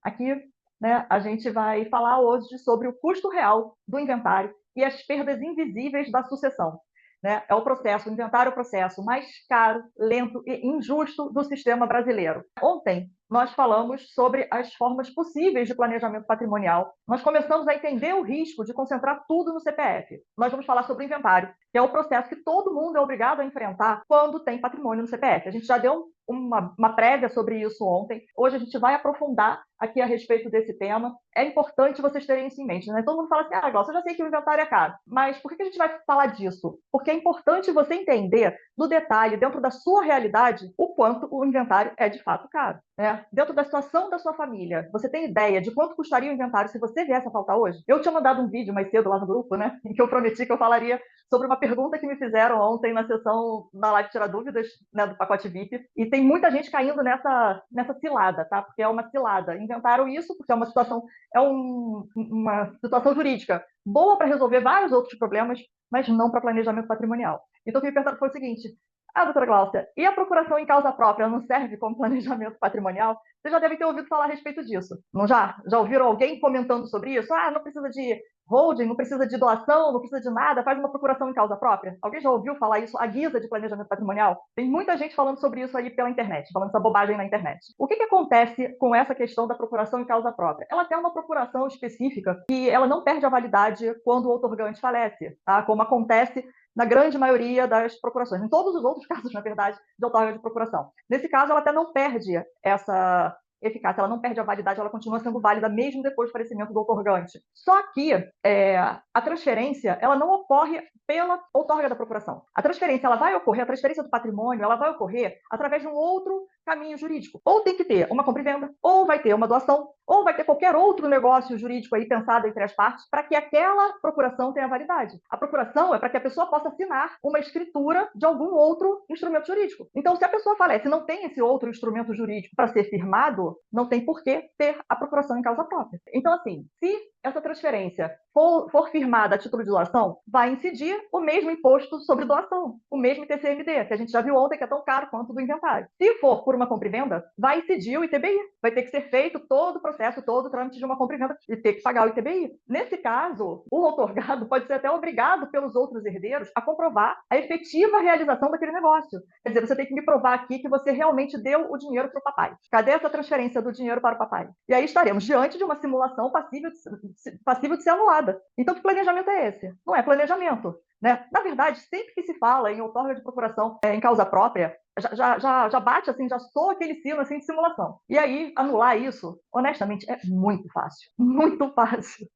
Aqui, né, a gente vai falar hoje sobre o custo real do inventário e as perdas invisíveis da sucessão. Né? O inventário é o processo mais caro, lento e injusto do sistema brasileiro. Ontem, nós falamos sobre as formas possíveis de planejamento patrimonial. Nós começamos a entender o risco de concentrar tudo no CPF. Nós vamos falar sobre o inventário, que é o processo que todo mundo é obrigado a enfrentar quando tem patrimônio no CPF. A gente já deu uma prévia sobre isso ontem. Hoje a gente vai aprofundar aqui a respeito desse tema. É importante vocês terem isso em mente, né? Todo mundo fala assim, Glaucia, eu já sei que o inventário é caro, mas por que a gente vai falar disso? Porque é importante você entender no detalhe, dentro da sua realidade, o quanto o inventário é de fato caro. Né? Dentro da situação da sua família, você tem ideia de quanto custaria o inventário se você viesse a faltar hoje? Eu tinha mandado um vídeo mais cedo lá no grupo, né? Em que eu prometi que eu falaria sobre uma pergunta que me fizeram ontem na sessão da live Tirar Dúvidas, né, do pacote VIP, e tem muita gente caindo nessa cilada, tá? Porque é uma cilada. Inventaram isso porque é uma situação, uma situação jurídica boa para resolver vários outros problemas, mas não para planejamento patrimonial. Então, o que me perguntaram foi o seguinte: doutora Glaucia, e a procuração em causa própria não serve como planejamento patrimonial? Vocês já devem ter ouvido falar a respeito disso, não já? Já ouviram alguém comentando sobre isso? Não precisa de holding, não precisa de doação, não precisa de nada, faz uma procuração em causa própria. Alguém já ouviu falar isso à guisa de planejamento patrimonial? Tem muita gente falando sobre isso aí pela internet, falando essa bobagem na internet. O que acontece com essa questão da procuração em causa própria? Ela tem uma procuração específica que ela não perde a validade quando o outorgante falece, tá? Como acontece na grande maioria das procurações, em todos os outros casos, na verdade, de outorga de procuração. Nesse caso, ela até não perde essa eficácia, ela não perde a validade, ela continua sendo válida mesmo depois do falecimento do outorgante. Só que a transferência, ela não ocorre pela outorga da procuração. A transferência, ela vai ocorrer, a transferência do patrimônio, ela vai ocorrer através de um outro caminho jurídico. Ou tem que ter uma compra e venda, ou vai ter uma doação, ou vai ter qualquer outro negócio jurídico aí pensado entre as partes para que aquela procuração tenha validade. A procuração é para que a pessoa possa assinar uma escritura de algum outro instrumento jurídico. Então, se a pessoa falece e não tem esse outro instrumento jurídico para ser firmado, não tem por que ter a procuração em causa própria. Então, assim, se essa transferência for firmada a título de doação, vai incidir o mesmo imposto sobre doação, o mesmo ITCMD, que a gente já viu ontem que é tão caro quanto do inventário. Se for por uma compra e venda, vai incidir o ITBI. Vai ter que ser feito todo o processo, todo o trâmite de uma compra e venda e ter que pagar o ITBI. Nesse caso, o outorgado pode ser até obrigado pelos outros herdeiros a comprovar a efetiva realização daquele negócio. Quer dizer, você tem que me provar aqui que você realmente deu o dinheiro para o papai. Cadê essa transferência do dinheiro para o papai? E aí estaremos diante de uma simulação passível de ser anulada. Então, que planejamento é esse? Não é planejamento. Né? Na verdade, sempre que se fala em outorga de procuração em causa própria, já bate assim, já soa aquele sino assim, de simulação. E aí, anular isso, honestamente, é muito fácil. Muito fácil.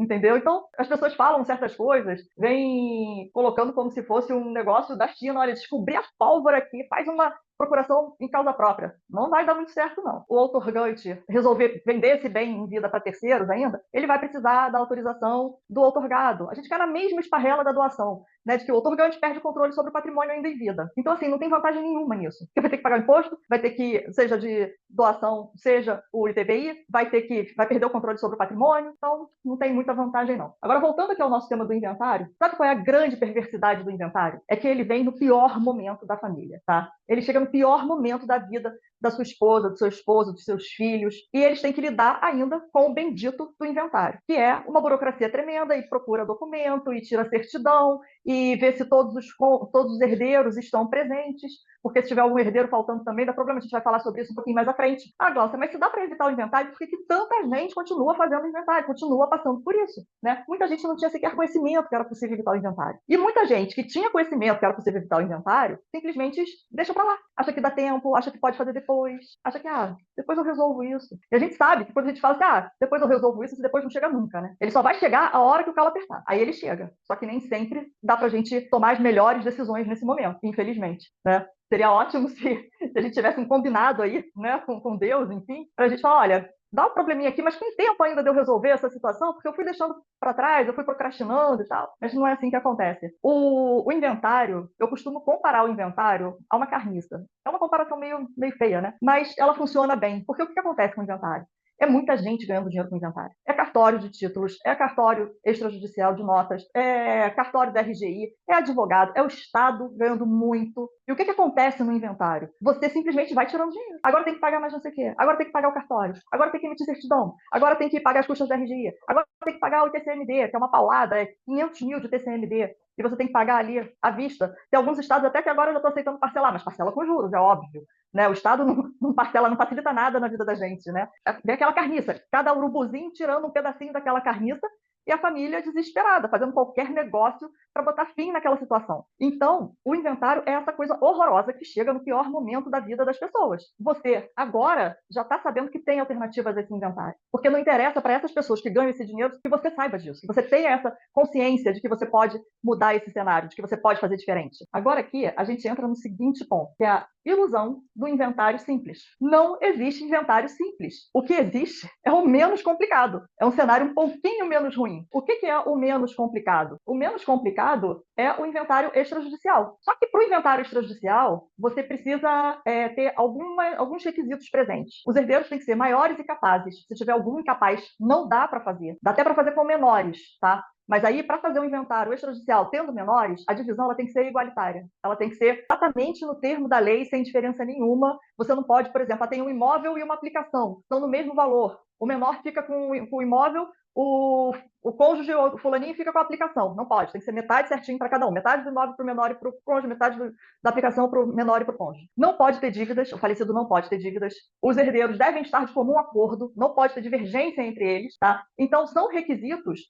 Entendeu? Então, as pessoas falam certas coisas, vêm colocando como se fosse um negócio da China, olha, descobrir a pólvora aqui, faz uma procuração em causa própria. Não vai dar muito certo, não. O outorgante resolver vender esse bem em vida para terceiros ainda, ele vai precisar da autorização do outorgado. A gente cai na mesma esparrela da doação, né, de que o outorgante perde o controle sobre o patrimônio ainda em vida. Então, assim, não tem vantagem nenhuma nisso. Porque vai ter que pagar imposto, vai ter que, seja de doação, seja o ITBI, vai perder o controle sobre o patrimônio, então não tem muita vantagem, não. Agora, voltando aqui ao nosso tema do inventário, sabe qual é a grande perversidade do inventário? É que ele vem no pior momento da família, tá? Ele chega no pior momento da vida da sua esposa, do seu esposo, dos seus filhos, e eles têm que lidar ainda com o bendito do inventário, que é uma burocracia tremenda, e procura documento, e tira certidão, e vê se todos os herdeiros estão presentes, porque se tiver algum herdeiro faltando também, dá problema, a gente vai falar sobre isso um pouquinho mais à frente. Glaucia, mas se dá para evitar o inventário, por que tanta gente continua fazendo inventário, continua passando por isso? Né? Muita gente não tinha sequer conhecimento que era possível evitar o inventário. E muita gente que tinha conhecimento que era possível evitar o inventário, simplesmente deixa para lá. Acha que dá tempo, acha que pode fazer depois, acha que, depois eu resolvo isso. E a gente sabe que quando a gente fala assim, depois eu resolvo isso, depois não chega nunca, né? Ele só vai chegar a hora que o calo apertar. Aí ele chega. Só que nem sempre dá pra gente tomar as melhores decisões nesse momento, infelizmente, né? Seria ótimo se a gente tivesse um combinado aí, né, com Deus, enfim, para a gente falar, olha, dá um probleminha aqui, mas tem tempo ainda de eu resolver essa situação, porque eu fui deixando para trás, eu fui procrastinando e tal. Mas não é assim que acontece. O inventário, eu costumo comparar o inventário a uma carniça. É uma comparação meio feia, né? Mas ela funciona bem. Porque o que acontece com o inventário? É muita gente ganhando dinheiro com inventário. É cartório de títulos, é cartório extrajudicial de notas, é cartório da RGI, é advogado, é o Estado ganhando muito. E o que acontece no inventário? Você simplesmente vai tirando dinheiro. Agora tem que pagar mais não sei o quê, agora tem que pagar o cartório, agora tem que emitir certidão, agora tem que pagar as custas da RGI, agora tem que pagar o TCMD, que é uma paulada, é 500 mil de TCMD, e você tem que pagar ali à vista. Tem alguns estados até que agora eu já estou aceitando parcelar, mas parcela com juros, é óbvio. Né? O Estado não parcela, não facilita nada na vida da gente. Né? Vem aquela carniça, cada urubuzinho tirando um pedacinho daquela carniça e a família desesperada, fazendo qualquer negócio para botar fim naquela situação. Então, o inventário é essa coisa horrorosa que chega no pior momento da vida das pessoas. Você, agora, já está sabendo que tem alternativas a esse inventário. Porque não interessa para essas pessoas que ganham esse dinheiro que você saiba disso, que você tenha essa consciência de que você pode mudar esse cenário, de que você pode fazer diferente. Agora aqui, a gente entra no seguinte ponto, que é a ilusão do inventário simples. Não existe inventário simples. O que existe é o menos complicado. É um cenário um pouquinho menos ruim. O que é o menos complicado? O menos complicado é o inventário extrajudicial. Só que para o inventário extrajudicial, você precisa ter alguns requisitos presentes. Os herdeiros têm que ser maiores e capazes. Se tiver algum incapaz, não dá para fazer. Dá até para fazer com menores, tá? Mas aí, para fazer um inventário extrajudicial tendo menores, a divisão ela tem que ser igualitária. Ela tem que ser exatamente no termo da lei, sem diferença nenhuma. Você não pode, por exemplo, ter um imóvel e uma aplicação, estão no mesmo valor. O menor fica com o imóvel, o cônjuge, o fulaninho, fica com a aplicação. Não pode, tem que ser metade certinho para cada um. Metade do imóvel para o menor e para o cônjuge, metade da aplicação para o menor e para o cônjuge. Não pode ter dívidas, o falecido não pode ter dívidas. Os herdeiros devem estar de comum acordo, não pode ter divergência entre eles, tá? Então, são requisitos,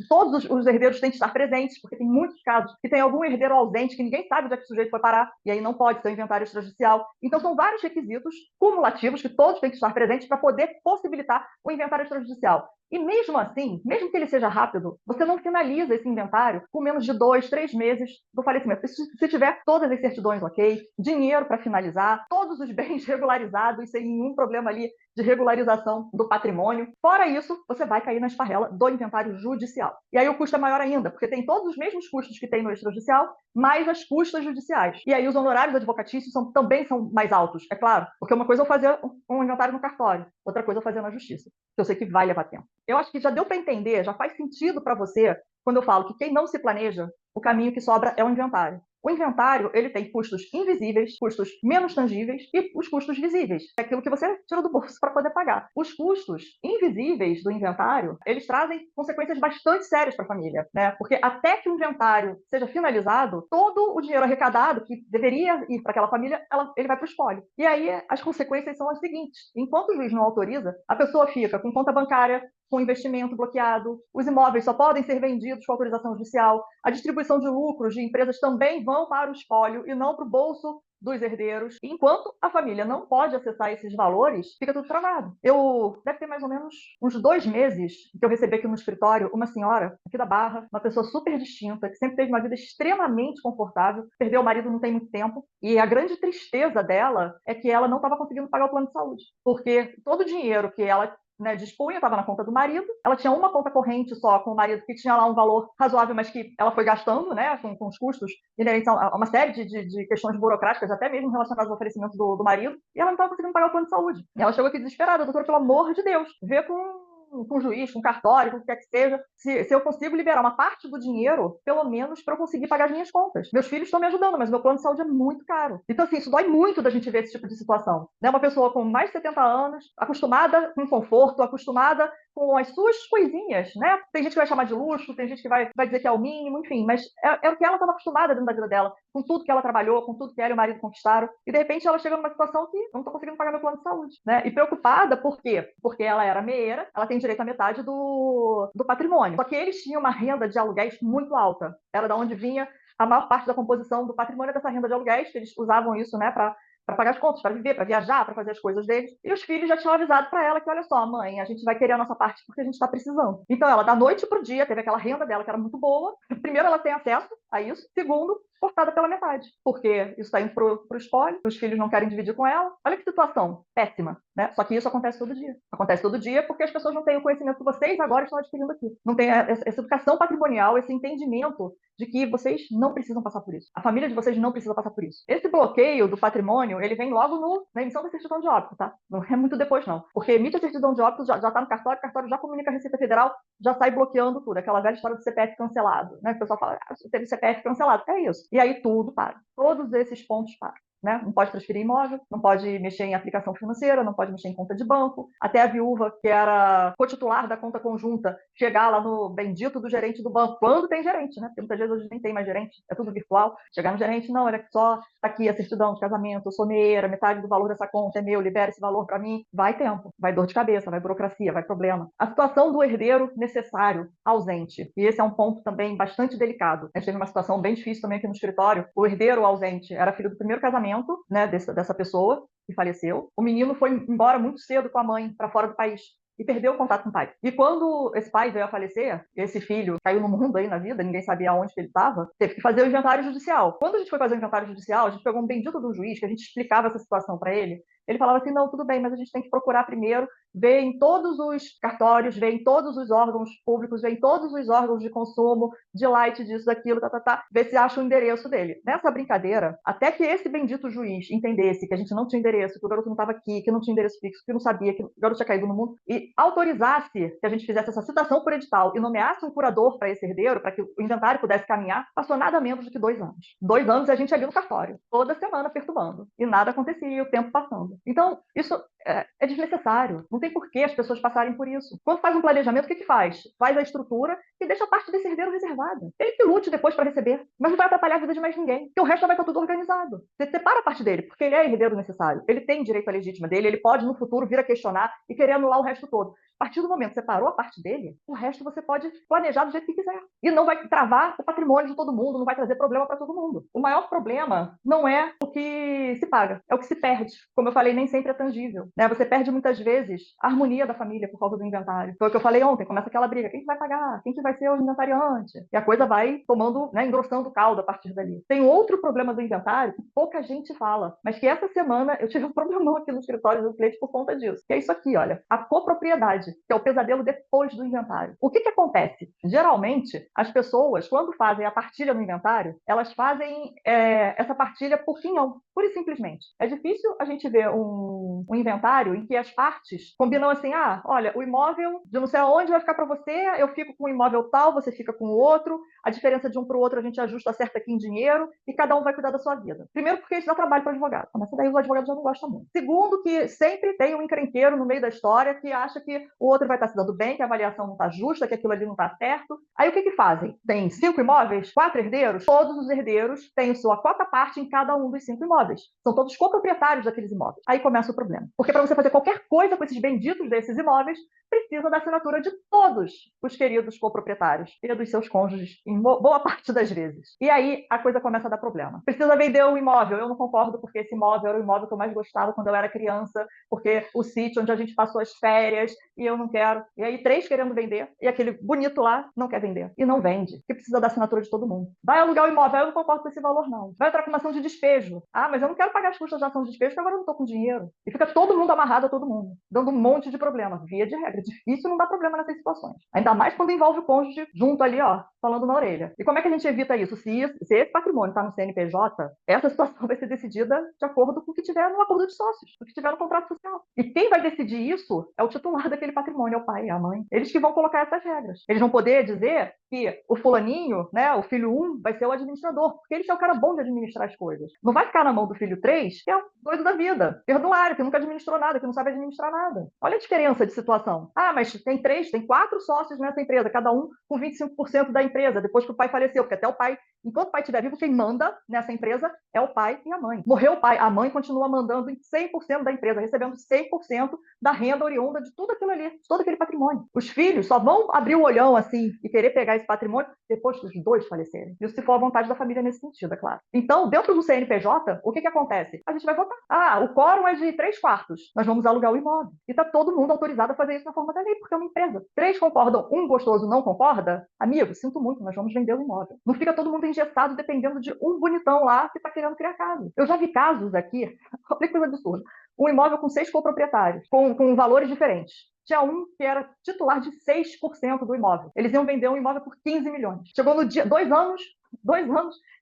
todos os herdeiros têm que estar presentes, porque tem muitos casos que tem algum herdeiro ausente que ninguém sabe onde é que o sujeito foi parar, e aí não pode ser um inventário extrajudicial. Então, são vários requisitos cumulativos que todos têm que estar presentes para poder possibilitar o inventário extrajudicial. E mesmo assim, mesmo que ele seja rápido, você não finaliza esse inventário com menos de 2, 3 meses do falecimento. Se tiver todas as certidões ok, dinheiro para finalizar, todos os bens regularizados, sem nenhum problema ali de regularização do patrimônio. Fora isso, você vai cair na esparrela do inventário judicial. E aí o custo é maior ainda, porque tem todos os mesmos custos que tem no extrajudicial, mais as custas judiciais. E aí os honorários advocatícios também são mais altos, é claro, porque uma coisa é eu fazer um inventário no cartório, outra coisa é eu fazer na justiça, que eu sei que vai levar tempo. Eu acho que já deu para entender, já faz sentido para você quando eu falo que quem não se planeja, o caminho que sobra é o inventário. O inventário, ele tem custos invisíveis, custos menos tangíveis e os custos visíveis. É aquilo que você tira do bolso para poder pagar. Os custos invisíveis do inventário, eles trazem consequências bastante sérias para a família, né? Porque até que o inventário seja finalizado, todo o dinheiro arrecadado que deveria ir para aquela família, ele vai para o espólio. E aí as consequências são as seguintes. Enquanto o juiz não autoriza, a pessoa fica com conta bancária, com investimento bloqueado, os imóveis só podem ser vendidos com autorização judicial, a distribuição de lucros de empresas também vão para o espólio e não para o bolso dos herdeiros. E enquanto a família não pode acessar esses valores, fica tudo travado. Deve ter mais ou menos uns 2 meses que eu recebi aqui no escritório uma senhora aqui da Barra, uma pessoa super distinta, que sempre teve uma vida extremamente confortável, perdeu o marido não tem muito tempo, e a grande tristeza dela é que ela não estava conseguindo pagar o plano de saúde, porque todo o dinheiro que ela dispunha, estava na conta do marido. Ela tinha uma conta corrente só com o marido, que tinha lá um valor razoável, mas que ela foi gastando, né, com os custos inerentes a uma série de questões burocráticas, até mesmo relacionadas ao oferecimento do marido, e ela não estava conseguindo pagar o plano de saúde. E ela chegou aqui desesperada: doutora, pelo amor de Deus, vê com o juiz, com o cartório, com o que quer que seja, se eu consigo liberar uma parte do dinheiro, pelo menos para eu conseguir pagar as minhas contas. Meus filhos estão me ajudando, mas o meu plano de saúde é muito caro. Então, assim, isso dói muito da gente ver esse tipo de situação. Né? Uma pessoa com mais de 70 anos, acostumada com conforto, acostumada com as suas coisinhas, né? Tem gente que vai chamar de luxo, tem gente que vai dizer que é o mínimo, enfim, mas é o que ela estava acostumada dentro da vida dela, com tudo que ela trabalhou, com tudo que ela e o marido conquistaram, e de repente ela chega numa situação que não está conseguindo pagar meu plano de saúde, né? E preocupada, por quê? Porque ela era meieira, ela tem direito à metade do patrimônio. Só que eles tinham uma renda de aluguéis muito alta, era da onde vinha a maior parte da composição do patrimônio dessa renda de aluguéis, que eles usavam isso, né, para pagar as contas, para viver, para viajar, para fazer as coisas deles. E os filhos já tinham avisado para ela que, olha só, mãe, a gente vai querer a nossa parte porque a gente está precisando. Então, ela, da noite para o dia, teve aquela renda dela que era muito boa. Primeiro, ela tem acesso a isso. Segundo, cortada pela metade, porque isso está indo para o espólio, os filhos não querem dividir com ela. Olha que situação péssima, né? Só que isso acontece todo dia. Acontece todo dia porque as pessoas não têm o conhecimento que vocês agora estão adquirindo aqui. Não tem essa educação patrimonial, esse entendimento de que vocês não precisam passar por isso. A família de vocês não precisa passar por isso. Esse bloqueio do patrimônio, ele vem logo na emissão da certidão de óbito, tá? Não é muito depois, não. Porque emite a certidão de óbito, já está no cartório, o cartório já comunica a Receita Federal, já sai bloqueando tudo. Aquela velha história do CPF cancelado, né? O pessoal fala, teve CPF cancelado. É isso. E aí tudo para. Todos esses pontos param. Né? Não pode transferir imóvel, não pode mexer em aplicação financeira, não pode mexer em conta de banco. Até a viúva, que era cotitular da conta conjunta, chegar lá no bendito do gerente do banco, quando tem gerente, né? Porque muitas vezes hoje nem tem mais gerente, é tudo virtual. Chegar no gerente, não, olha só, tá aqui a certidão de casamento, eu sou meia, metade do valor dessa conta é meu, libera esse valor para mim. Vai tempo, vai dor de cabeça, vai burocracia, vai problema. A situação do herdeiro necessário, ausente. E esse é um ponto também bastante delicado. A gente teve uma situação bem difícil também aqui no escritório. O herdeiro ausente era filho do primeiro casamento, né, dessa pessoa que faleceu. O menino foi embora muito cedo com a mãe para fora do país e perdeu o contato com o pai. E quando esse pai veio a falecer, esse filho caiu no mundo aí na vida, ninguém sabia aonde que ele estava, teve que fazer o inventário judicial. Quando a gente foi fazer o inventário judicial, a gente pegou um bendito do juiz, que a gente explicava essa situação para ele. Ele falava assim, não, tudo bem, mas a gente tem que procurar primeiro, ver em todos os cartórios, ver em todos os órgãos públicos, ver em todos os órgãos de consumo, de light, disso, daquilo, ver se acha o endereço dele. Nessa brincadeira, até que esse bendito juiz entendesse que a gente não tinha endereço, que o garoto não estava aqui, que não tinha endereço fixo, que não sabia, que o garoto tinha caído no mundo, e autorizasse que a gente fizesse essa citação por edital e nomeasse um curador para esse herdeiro, para que o inventário pudesse caminhar, passou nada menos do que 2 anos. 2 anos a gente ali no cartório, toda semana perturbando, e nada acontecia, e o tempo passando. Então, isso é desnecessário. Não tem por que as pessoas passarem por isso. Quando faz um planejamento, o que faz? Faz a estrutura e deixa a parte desse herdeiro reservada. Ele que lute depois para receber, mas não vai atrapalhar a vida de mais ninguém, porque o resto já vai estar tudo organizado. Você separa a parte dele, porque ele é herdeiro necessário. Ele tem direito à legítima dele, ele pode, no futuro, vir a questionar e querer anular o resto todo. A partir do momento que separou a parte dele, o resto você pode planejar do jeito que quiser. E não vai travar o patrimônio de todo mundo, não vai trazer problema para todo mundo. O maior problema não é o que se paga, é o que se perde. Como eu falei, nem sempre é tangível, né? Você perde muitas vezes a harmonia da família por causa do inventário. Foi o que eu falei ontem, começa aquela briga. Quem que vai pagar? Quem que vai ser o inventariante? E a coisa vai tomando, né, engrossando o caldo a partir dali. Tem outro problema do inventário que pouca gente fala, mas que essa semana eu tive um problemão aqui no escritório do cliente por conta disso. Que é isso aqui, olha, a copropriedade, que é o pesadelo depois do inventário. O que acontece? Geralmente, as pessoas, quando fazem a partilha no inventário, elas fazem essa partilha por quinhão, pura e simplesmente. É difícil a gente ver um inventário em que as partes combinam assim, olha, o imóvel de não sei aonde vai ficar para você, eu fico com o imóvel tal, você fica com o outro, a diferença de um para o outro a gente ajusta, acerta aqui em dinheiro, e cada um vai cuidar da sua vida. Primeiro, porque isso dá trabalho para o advogado. Começa daí, os advogados já não gostam muito. Segundo, que sempre tem um encrenqueiro no meio da história que acha que o outro vai estar se dando bem, que a avaliação não está justa, que aquilo ali não está certo. Aí o que fazem? Tem 5 imóveis, 4 herdeiros, todos os herdeiros têm sua cota parte em cada um dos 5 imóveis. São todos coproprietários daqueles imóveis. Aí começa o problema. Porque para você fazer qualquer coisa com esses benditos desses imóveis, precisa da assinatura de todos os queridos coproprietários e dos seus cônjuges, em boa parte das vezes. E aí a coisa começa a dar problema. Precisa vender o imóvel. Eu não concordo porque esse imóvel era o imóvel que eu mais gostava quando eu era criança, porque o sítio onde a gente passou as férias e eu não quero. E aí 3 querendo vender e aquele bonito lá não quer vender. E não vende, porque precisa da assinatura de todo mundo. Vai alugar o imóvel, eu não concordo com esse valor não. Vai entrar com uma ação de despejo. Mas eu não quero pagar as custas da ação de despejo porque agora eu não estou com dinheiro. E fica todo mundo amarrado a todo mundo, dando um monte de problema. Via de regra. Difícil não dar problema nessas situações. Ainda mais quando envolve o cônjuge junto ali, falando na orelha. E como é que a gente evita isso? Se esse patrimônio está no CNPJ, essa situação vai ser decidida de acordo com o que tiver no acordo de sócios, o que tiver no contrato social. E quem vai decidir isso é o titular daquele patrimônio, é o pai, é a mãe. Eles que vão colocar essas regras. Eles vão poder dizer que o fulaninho, né, o filho 1, vai ser o administrador, porque ele é o cara bom de administrar as coisas. Não vai ficar na mão do filho 3, que é o doido da vida, perdulário, que nunca administrou nada, que não sabe administrar nada. Olha a diferença de situação. Mas tem 4 sócios nessa empresa, cada um com 25% da empresa, depois que o pai faleceu, porque até o pai, enquanto o pai estiver vivo, quem manda nessa empresa é o pai e a mãe. Morreu o pai, a mãe continua mandando em 100% da empresa, recebendo 100% da renda oriunda de tudo aquilo ali, de todo aquele patrimônio. Os filhos só vão abrir o olhão assim e querer pegar esse patrimônio depois que os 2 falecerem. Isso se for a vontade da família nesse sentido, é claro. Então, dentro do CNPJ, o que acontece? A gente vai votar. O quórum é de 3/4. Nós vamos alugar o imóvel. E está todo mundo autorizado a fazer isso na forma mas é aí porque é uma empresa. 3 concordam, um gostoso não concorda? Amigo, sinto muito, nós vamos vender o imóvel. Não fica todo mundo engessado dependendo de um bonitão lá que está querendo criar casa. Eu já vi casos aqui, olha que coisa absurda, um imóvel com 6 coproprietários, com valores diferentes. Tinha um que era titular de 6% do imóvel. Eles iam vender um imóvel por 15 milhões. Chegou no dia, 2 anos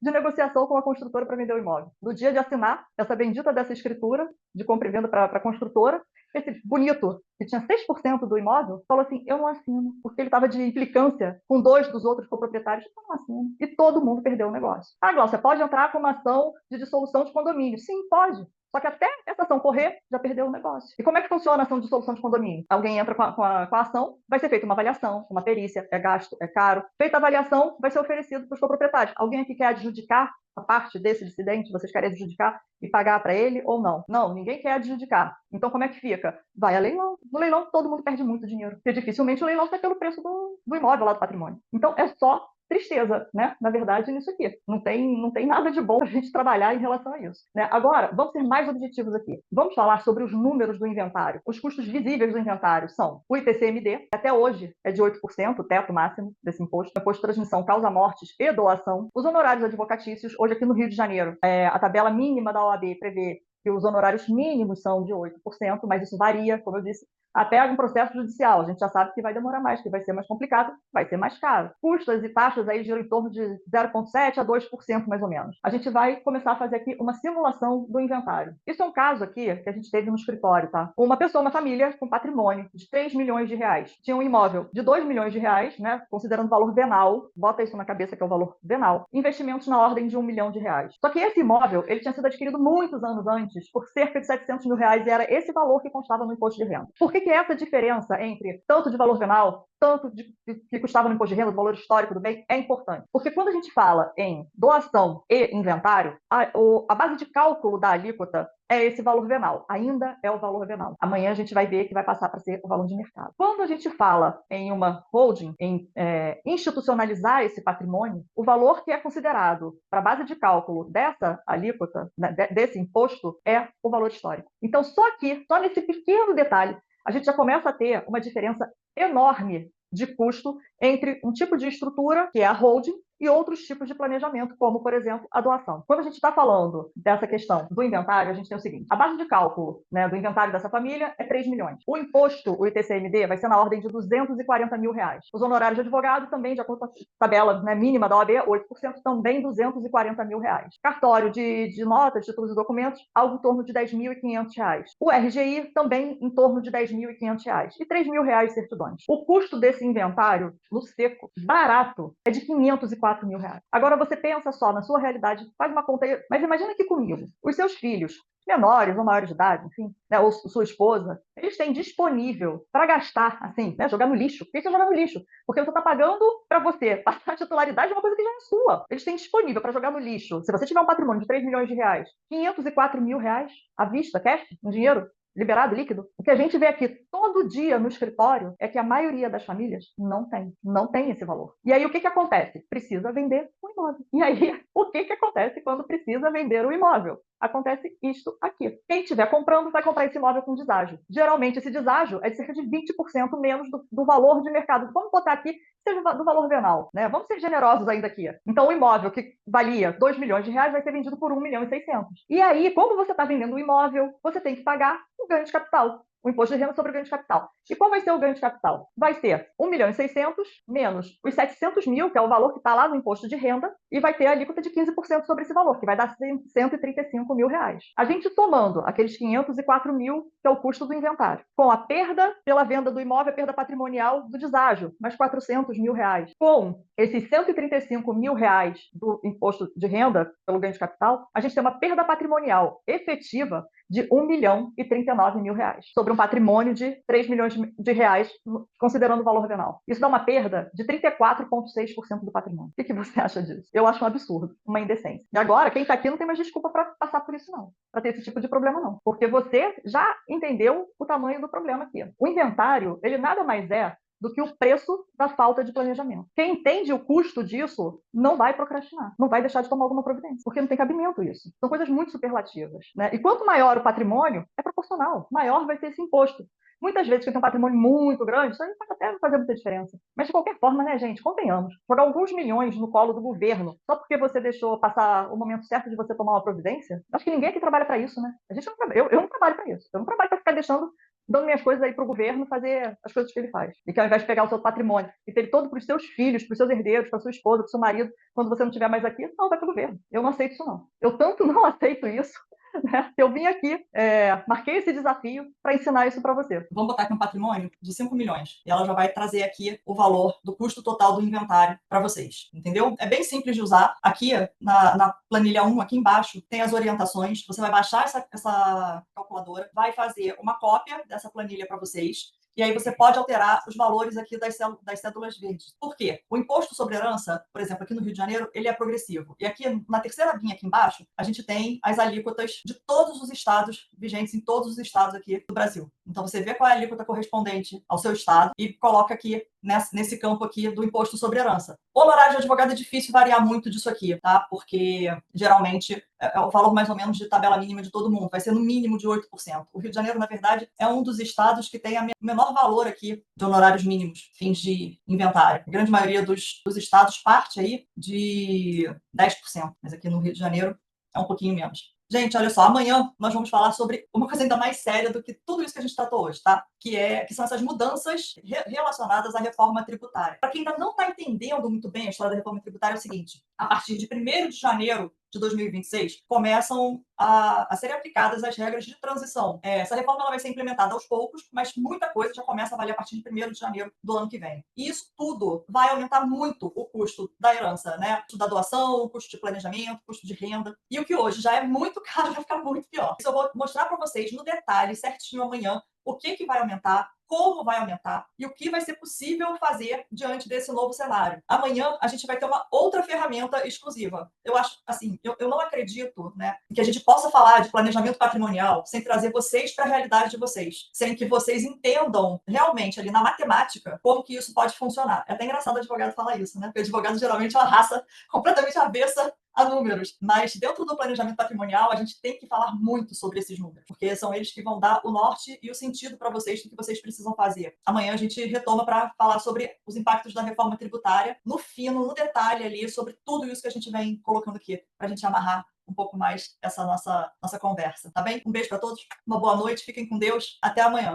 de negociação com a construtora para vender o imóvel. No dia de assinar essa bendita dessa escritura de compra e venda para a construtora, esse bonito, que tinha 6% do imóvel, falou assim, eu não assino, porque ele estava de implicância com 2 dos outros coproprietários, eu não assino. E todo mundo perdeu o negócio. Ah, Glaucia, pode entrar com uma ação de dissolução de condomínio? Sim, pode. Só que até essa ação correr, já perdeu o negócio. E como é que funciona a ação de dissolução de condomínio? Alguém entra com a ação, vai ser feita uma avaliação, uma perícia, é gasto, é caro. Feita a avaliação, vai ser oferecido para os coproprietários. Alguém aqui quer adjudicar a parte desse dissidente? Vocês querem adjudicar e pagar para ele ou não? Não, ninguém quer adjudicar. Então, como é que fica? Vai a leilão. No leilão, todo mundo perde muito dinheiro, porque dificilmente o leilão sai pelo preço do imóvel lá do patrimônio. Então, é só tristeza, né? Na verdade, nisso aqui. Não tem nada de bom para a gente trabalhar em relação a isso. Né? Agora, vamos ser mais objetivos aqui. Vamos falar sobre os números do inventário. Os custos visíveis do inventário são o ITCMD, que até hoje é de 8%, o teto máximo desse imposto. O imposto de transmissão, causa-mortes e doação. Os honorários advocatícios, hoje aqui no Rio de Janeiro, a tabela mínima da OAB prevê que os honorários mínimos são de 8%, mas isso varia, como eu disse, até um processo judicial. A gente já sabe que vai demorar mais, que vai ser mais complicado, vai ser mais caro. Custas e taxas aí giram em torno de 0,7% a 2%, mais ou menos. A gente vai começar a fazer aqui uma simulação do inventário. Isso é um caso aqui que a gente teve no escritório, tá? Uma pessoa, uma família com patrimônio de 3 milhões de reais. Tinha um imóvel de 2 milhões de reais, né? Considerando o valor venal. Bota isso na cabeça que é o valor venal. Investimentos na ordem de 1 milhão de reais. Só que esse imóvel, ele tinha sido adquirido muitos anos antes por cerca de 700 mil reais e era esse valor que constava no imposto de renda. Por que essa diferença entre tanto de valor venal, tanto que custava no imposto de renda, o valor histórico do bem, é importante? Porque quando a gente fala em doação e inventário, a base de cálculo da alíquota é esse valor venal. Ainda é o valor venal. Amanhã a gente vai ver que vai passar para ser o valor de mercado. Quando a gente fala em uma holding, em institucionalizar esse patrimônio, o valor que é considerado para a base de cálculo dessa alíquota, né, desse imposto, é o valor histórico. Então, só aqui, só nesse pequeno detalhe, a gente já começa a ter uma diferença enorme de custo entre um tipo de estrutura, que é a holding, e outros tipos de planejamento, como, por exemplo, a doação. Quando a gente está falando dessa questão do inventário, a gente tem o seguinte, a base de cálculo, né, do inventário dessa família é 3 milhões. O imposto, o ITCMD, vai ser na ordem de 240 mil reais. Os honorários de advogado também, de acordo com a tabela, né, mínima da OAB, 8%, também 240 mil reais. Cartório de notas, títulos e documentos, algo em torno de 10.500 reais. O RGI também em torno de 10.500 reais. E 3 mil reais certidões. O custo desse inventário, no seco, barato, é de 504 mil reais. Agora você pensa só na sua realidade, faz uma conta aí, mas imagina aqui comigo, os seus filhos, menores ou maiores de idade, enfim, né, ou sua esposa, eles têm disponível para gastar, assim, né, jogar no lixo. Por que você jogar no lixo? Porque você está pagando para você passar a titularidade de uma coisa que já é sua. Eles têm disponível para jogar no lixo. Se você tiver um patrimônio de 3 milhões de reais, 504 mil reais à vista, cash, em dinheiro, liberado, líquido. O que a gente vê aqui todo dia no escritório é que a maioria das famílias não tem esse valor. E aí o que acontece? Precisa vender o imóvel. E aí o que acontece quando precisa vender o imóvel? Acontece isto aqui. Quem estiver comprando vai comprar esse imóvel com deságio. Geralmente esse deságio é de cerca de 20% menos do valor de mercado. Vamos botar aqui seja do valor venal, né? Vamos ser generosos ainda aqui. Então, o imóvel que valia 2 milhões de reais vai ser vendido por 1 milhão e 600. E aí, como você está vendendo o imóvel, você tem que pagar o ganho de capital. O imposto de renda sobre o ganho de capital. E qual vai ser o ganho de capital? Vai ser 1 milhão e 600 menos os 700 mil, que é o valor que está lá no imposto de renda, e vai ter a alíquota de 15% sobre esse valor, que vai dar 135 mil reais. A gente somando aqueles 504 mil, que é o custo do inventário, com a perda pela venda do imóvel, a perda patrimonial do deságio, mais 400 mil reais, com esses 135 mil reais do imposto de renda pelo ganho de capital, a gente tem uma perda patrimonial efetiva de 1 milhão e 39 mil reais, sobre um patrimônio de 3 milhões de reais, considerando o valor venal. Isso dá uma perda de 34,6% do patrimônio. O que você acha disso? Eu acho um absurdo, uma indecência. E agora, quem está aqui não tem mais desculpa para passar por isso, não. Para ter esse tipo de problema, não. Porque você já entendeu o tamanho do problema aqui. O inventário, ele nada mais é do que o preço da falta de planejamento. Quem entende o custo disso não vai procrastinar, não vai deixar de tomar alguma providência, porque não tem cabimento isso. São coisas muito superlativas, né? E quanto maior o patrimônio, é proporcional, maior vai ser esse imposto. Muitas vezes, quem tem um patrimônio muito grande, isso aí pode até fazer muita diferença. Mas, de qualquer forma, né, gente, convenhamos, por alguns milhões no colo do governo, só porque você deixou passar o momento certo de você tomar uma providência, acho que ninguém aqui trabalha para isso, né? A gente não trabalha, eu não trabalho para isso. Eu não trabalho para ficar deixando dando minhas coisas aí para o governo fazer as coisas que ele faz. E que ao invés de pegar o seu patrimônio e ter ele todo para os seus filhos, para os seus herdeiros, para sua esposa, para o seu marido, quando você não estiver mais aqui, não, vai para o governo. Eu não aceito isso, não. Eu tanto não aceito isso, né? Eu vim aqui, marquei esse desafio para ensinar isso para você. Vamos botar aqui um patrimônio de 5 milhões. E ela já vai trazer aqui o valor do custo total do inventário para vocês. Entendeu? É bem simples de usar. Aqui, na planilha 1, aqui embaixo, tem as orientações. Você vai baixar essa calculadora, vai fazer uma cópia dessa planilha para vocês. E aí você pode alterar os valores aqui das cédulas verdes. Por quê? O imposto sobre herança, por exemplo, aqui no Rio de Janeiro, ele é progressivo. E aqui, na terceira linha aqui embaixo, a gente tem as alíquotas de todos os estados, vigentes em todos os estados aqui do Brasil. Então, você vê qual é a alíquota correspondente ao seu estado e coloca aqui nesse campo aqui do imposto sobre herança. O honorário de advogado é difícil variar muito disso aqui, tá? Porque, geralmente, é o valor mais ou menos de tabela mínima de todo mundo. Vai ser no mínimo de 8%. O Rio de Janeiro, na verdade, é um dos estados que tem o menor valor aqui de honorários mínimos, fins de inventário. A grande maioria dos estados parte aí de 10%, mas aqui no Rio de Janeiro é um pouquinho menos. Gente, olha só, amanhã nós vamos falar sobre uma coisa ainda mais séria do que tudo isso que a gente tratou hoje, tá? Que são essas mudanças relacionadas à reforma tributária. Para quem ainda não está entendendo muito bem a história da reforma tributária, é o seguinte: a partir de 1º de janeiro de 2026, começam a serem aplicadas as regras de transição. Essa reforma ela vai ser implementada aos poucos, mas muita coisa já começa a valer a partir de 1º de janeiro do ano que vem. E isso tudo vai aumentar muito o custo da herança, né? O custo da doação, o custo de planejamento, o custo de renda. E o que hoje já é muito caro vai ficar muito pior. Isso eu vou mostrar para vocês no detalhe, certinho amanhã, o que vai aumentar, como vai aumentar e o que vai ser possível fazer diante desse novo cenário. Amanhã a gente vai ter uma outra ferramenta exclusiva. Eu acho, assim, eu não acredito, né, que a gente possa falar de planejamento patrimonial sem trazer vocês para a realidade de vocês, sem que vocês entendam realmente ali na matemática como que isso pode funcionar. É até engraçado o advogado falar isso, né? Porque o advogado geralmente é uma raça completamente avessa a números, mas dentro do planejamento patrimonial a gente tem que falar muito sobre esses números, porque são eles que vão dar o norte e o sentido para vocês do que vocês precisam fazer. Amanhã a gente retoma para falar sobre os impactos da reforma tributária, no fino, no detalhe ali, sobre tudo isso que a gente vem colocando aqui, para a gente amarrar um pouco mais essa nossa conversa, tá bem? Um beijo para todos, uma boa noite, fiquem com Deus, até amanhã.